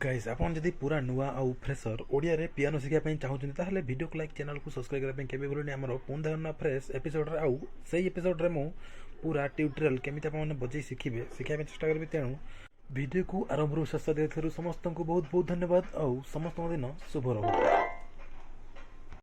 Guys आपन जदि पूरा नुआ आउ फ्रेशर ओडिया रे पियानो शिखा पई चाहउछन ताहले वीडियो को लाइक चैनल को सब्सक्राइब करे पई केबे बोलनी हमरो पुनधरना फ्रेश एपिसोड रे आउ सेही एपिसोड रे मु पूरा ट्यूटोरियल केमिता आपन बजै शिखिबे शिखा पई चेष्टा करबे तेनु वीडियो को आरंभ रु शेष देखथरु समस्त को बहुत बहुत धन्यवाद आउ समस्त दिन शुभ रहु।